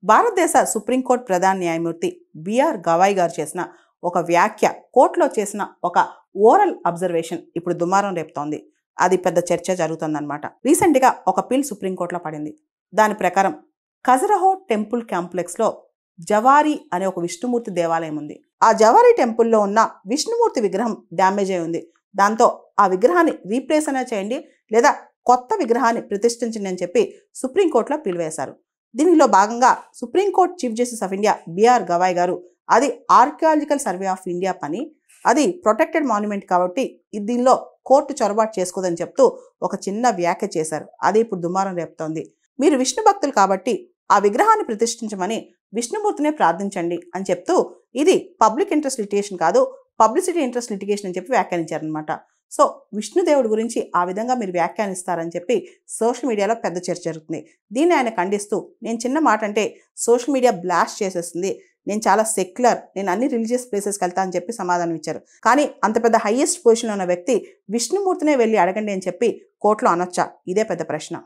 భారతదేశ సుప్రీంకోర్టు ప్రధాన న్యాయమూర్తి బిఆర్ గవాయ్ గారు చేసిన ఒక వ్యాఖ్య, కోర్టులో చేసిన ఒక ఓరల్ అబ్జర్వేషన్ ఇప్పుడు దుమారం రేపుతోంది. అది పెద్ద చర్చ జరుగుతుందన్నమాట. రీసెంట్గా ఒక పిల్ సుప్రీంకోర్టులో పడింది. దాని ప్రకారం ఖజురహో టెంపుల్ కాంప్లెక్స్లో జవారీ అనే ఒక విష్ణుమూర్తి దేవాలయం ఉంది. ఆ జవారీ టెంపుల్లో ఉన్న విష్ణుమూర్తి విగ్రహం డ్యామేజ్ అయి ఉంది. దాంతో ఆ విగ్రహాన్ని రీప్లేస్ అయినా చేయండి లేదా కొత్త విగ్రహాన్ని ప్రతిష్ఠించండి అని చెప్పి సుప్రీంకోర్టులో పిలువేశారు. దీనిలో భాగంగా supreme court chief justice of India B R Gavai garu అది ఆర్కియాలజికల్ సర్వే ఆఫ్ ఇండియా పని, అది ప్రొటెక్టెడ్ మాన్యుమెంట్ కాబట్టి దీనిలో కోర్టు చొరబాటు చేసుకోదని చెప్తూ ఒక చిన్న వ్యాఖ్య చేశారు. అది ఇప్పుడు దుమారం రేపుతోంది. మీరు విష్ణు భక్తులు కాబట్టి ఆ విగ్రహాన్ని ప్రతిష్ఠించమని విష్ణుమూర్తినే ప్రార్థించండి అని చెప్తూ ఇది పబ్లిక్ ఇంట్రెస్ట్ లిటిగేషన్ కాదు, పబ్లిసిటీ ఇంట్రెస్ట్ లిటిగేషన్ అని చెప్పి వ్యాఖ్యానించారనమాట. సో విష్ణుదేవుడి గురించి ఆ విధంగా మీరు వ్యాఖ్యానిస్తారని చెప్పి సోషల్ మీడియాలో పెద్ద చర్చ జరుగుతుంది. దీన్ని ఆయన ఖండిస్తూ, నేను చిన్న మాట అంటే సోషల్ మీడియా బ్లాస్ట్ చేసేస్తుంది, నేను చాలా సెక్యులర్, నేను అన్ని రిలీజియస్ ప్లేసెస్కి వెళ్తా అని చెప్పి సమాధానం ఇచ్చారు. కానీ అంత పెద్ద హైయెస్ట్ పొజిషన్లో ఉన్న వ్యక్తి విష్ణుమూర్తినే వెళ్ళి అడగండి అని చెప్పి కోర్టులో అనొచ్చా? ఇదే పెద్ద ప్రశ్న.